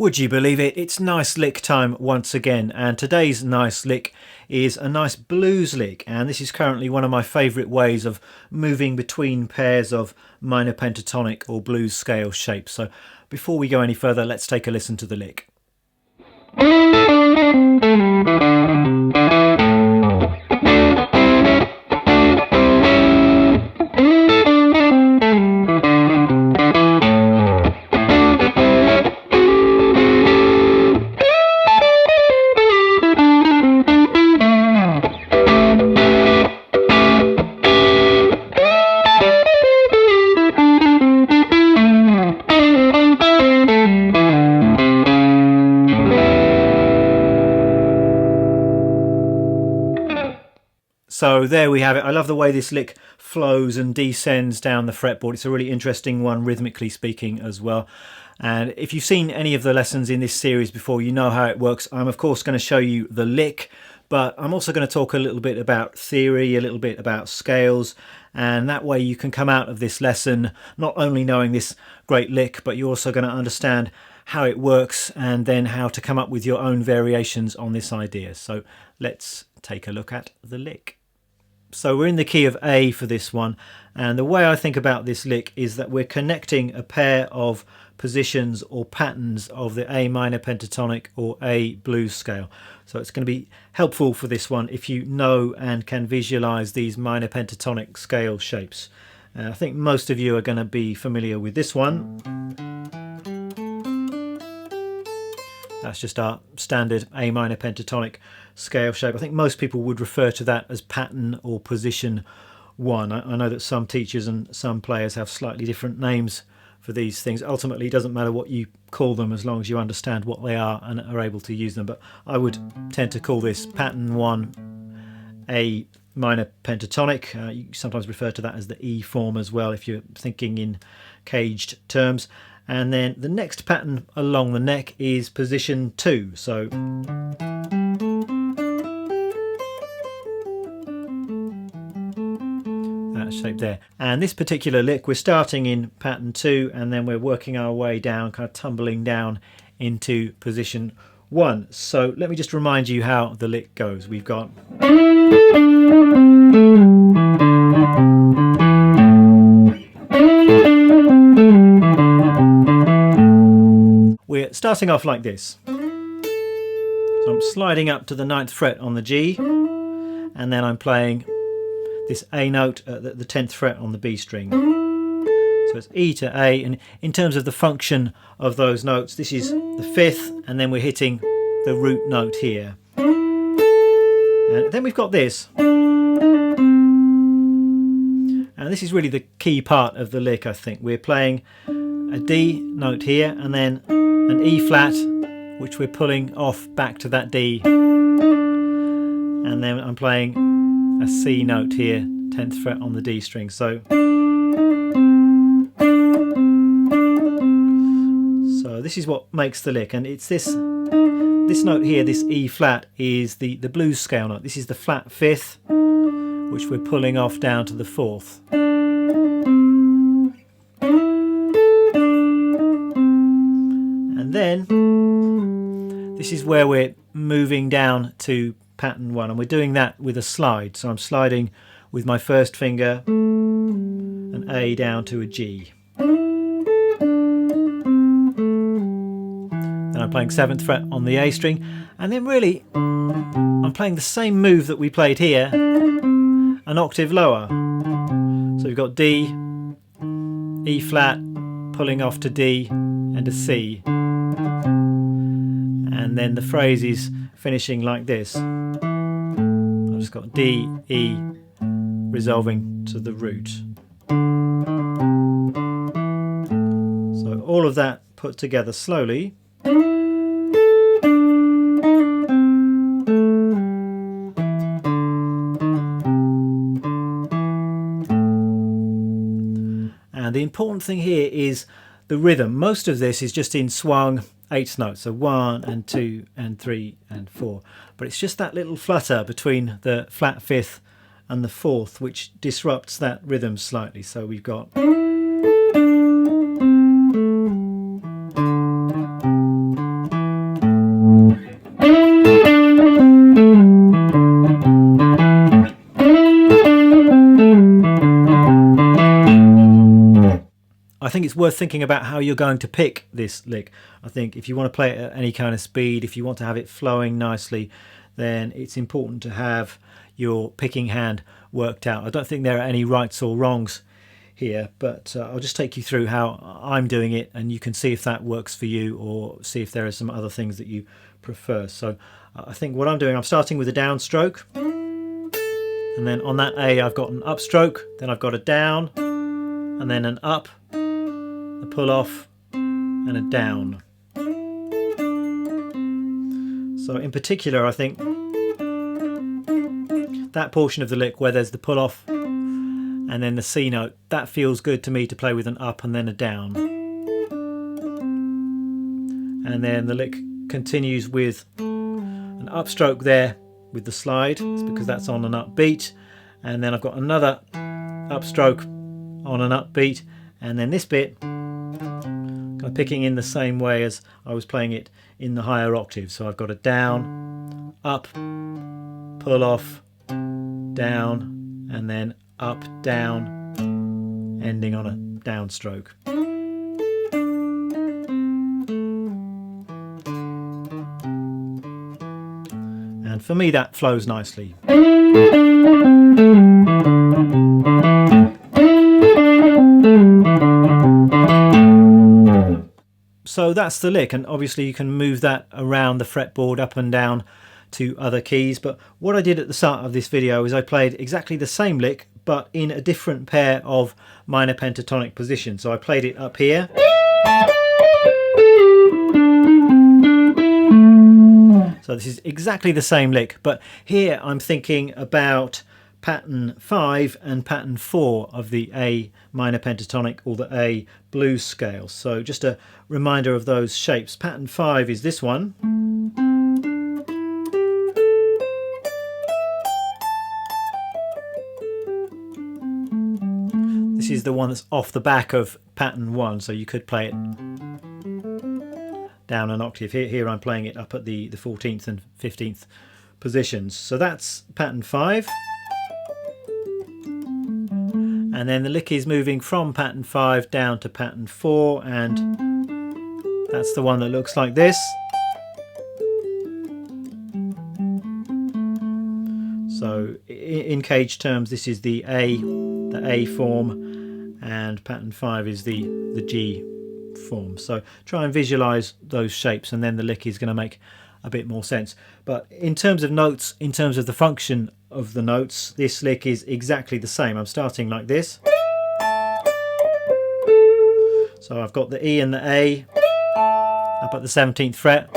Would you believe it? It's nice lick time once again, and today's nice lick is a nice blues lick, and this is currently one of my favourite ways of moving between pairs of minor pentatonic or blues scale shapes. So before we go any further, let's take a listen to the lick. So there we have it. I love the way this lick flows and descends down the fretboard. It's a really interesting one, rhythmically speaking as well. And if you've seen any of the lessons in this series before, you know how it works. I'm of course going to show you the lick, but I'm also going to talk a little bit about theory, a little bit about scales, and that way you can come out of this lesson not only knowing this great lick, but you're also going to understand how it works and then how to come up with your own variations on this idea. So let's take a look at the lick. So we're in the key of A for this one, and the way I think about this lick is that we're connecting a pair of positions or patterns of the A minor pentatonic or A blues scale. So it's going to be helpful for this one if you know and can visualize these minor pentatonic scale shapes. I think most of you are going to be familiar with this one. That's just our standard A minor pentatonic scale shape. I think most people would refer to that as pattern or position 1. I know that some teachers and some players have slightly different names for these things. Ultimately, it doesn't matter what you call them as long as you understand what they are and are able to use them. But I would tend to call this pattern 1 A minor pentatonic. You sometimes refer to that as the E form as well if you're thinking in caged terms. And then the next pattern along the neck is position 2. So that shape there. And this particular lick, we're starting in pattern 2 and then we're working our way down, kind of tumbling down into position 1. So let me just remind you how the lick goes. We've got we're starting off like this. So I'm sliding up to the 9th fret on the G, and then I'm playing this A note at the 10th fret on the B string. So it's E to A, and in terms of the function of those notes, this is the 5th, and then we're hitting the root note here. And then we've got this. And this is really the key part of the lick, I think. We're playing a D note here, and then an E flat, which we're pulling off back to that D, and then I'm playing a C note here, 10th fret on the D string. So this is what makes the lick, and it's this note here, this E flat, is the blues scale note. This is the flat 5th, which we're pulling off down to the 4th. Then this is where we're moving down to pattern 1, and we're doing that with a slide. So I'm sliding with my first finger an A down to a G. Then I'm playing 7th fret on the A string, and then really I'm playing the same move that we played here, an octave lower. So we've got D, E flat, pulling off to D and a C. And then the phrase is finishing like this. I've just got D, E, resolving to the root. So all of that put together slowly. And the important thing here is the rhythm. Most of this is just in swung 8th notes, so 1 and 2 and 3 and 4. But it's just that little flutter between the flat 5th and the 4th which disrupts that rhythm slightly. So we've got I think it's worth thinking about how you're going to pick this lick. I think if you want to play it at any kind of speed, if you want to have it flowing nicely, then it's important to have your picking hand worked out. I don't think there are any rights or wrongs here, but I'll just take you through how I'm doing it, and you can see if that works for you, or see if there are some other things that you prefer. So I think what I'm doing, I'm starting with a downstroke, and then on that A I've got an upstroke, then I've got a down, and then an up, a pull off, and a down. So in particular, I think that portion of the lick where there's the pull off and then the C note, that feels good to me to play with an up and then a down. And then the lick continues with an upstroke there with the slide. It's because that's on an upbeat. And then I've got another upstroke on an upbeat, and then this bit kind of picking in the same way as I was playing it in the higher octaves. So I've got a down, up, pull off, down, and then up, down, ending on a downstroke. And for me that flows nicely. So that's the lick, and obviously you can move that around the fretboard up and down to other keys. But what I did at the start of this video is I played exactly the same lick but in a different pair of minor pentatonic positions. So I played it up here, so this is exactly the same lick, but here I'm thinking about pattern 5 and pattern 4 of the A minor pentatonic, or the A blues scale. So just a reminder of those shapes. Pattern 5 is this one. This is the one that's off the back of pattern 1, so you could play it down an octave. Here I'm playing it up at the 14th and 15th positions. So that's pattern 5. And then the lick is moving from pattern 5 down to pattern 4, and that's the one that looks like this. So in cage terms, this is the A form, and pattern 5 is the G form. So try and visualize those shapes, and then the lick is going to make a bit more sense. But in terms of notes, in terms of the function of the notes, this lick is exactly the same. I'm starting like this. So I've got the E and the A up at the 17th fret.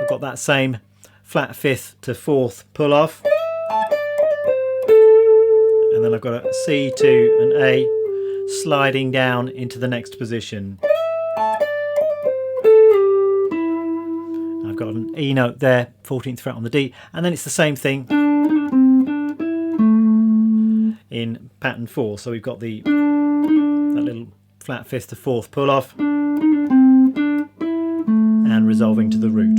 I've got that same flat 5th to 4th pull off, and then I've got a C to an A sliding down into the next position. I've got an E note there, 14th fret on the D, and then it's the same thing in pattern 4. So we've got that little flat 5th to 4th pull off and resolving to the root.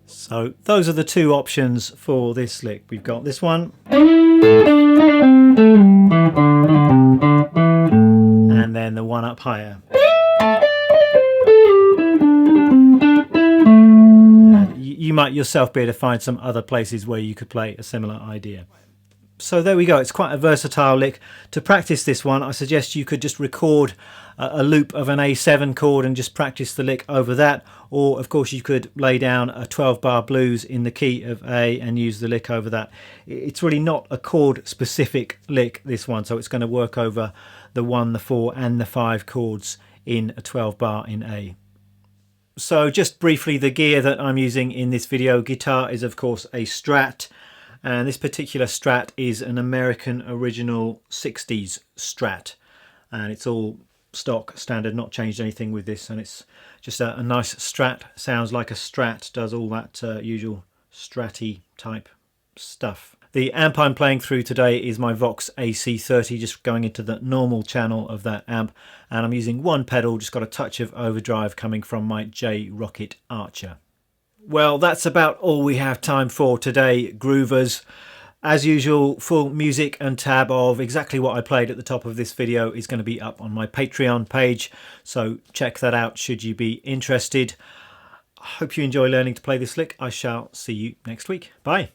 So those are the two options for this lick. We've got this one, and then the one up higher. You might yourself be able to find some other places where you could play a similar idea. So there we go, it's quite a versatile lick. To practice this one, I suggest you could just record a loop of an A7 chord and just practice the lick over that, or of course you could lay down a 12-bar blues in the key of A and use the lick over that. It's really not a chord specific lick, this one, so it's going to work over the 1, the 4 and the 5 chords in a 12-bar in A. So just briefly, the gear that I'm using in this video, guitar is of course a Strat, and this particular Strat is an American original 60s Strat, and it's all stock standard, not changed anything with this, and it's just a nice Strat. Sounds like a Strat, does all that usual Stratty type stuff. The amp I'm playing through today is my Vox AC30, just going into the normal channel of that amp, and I'm using one pedal, just got a touch of overdrive coming from my J Rocket Archer. Well, that's about all we have time for today, Groovers. As usual, full music and tab of exactly what I played at the top of this video is going to be up on my Patreon page, so check that out should you be interested. I hope you enjoy learning to play this lick. I shall see you next week. Bye.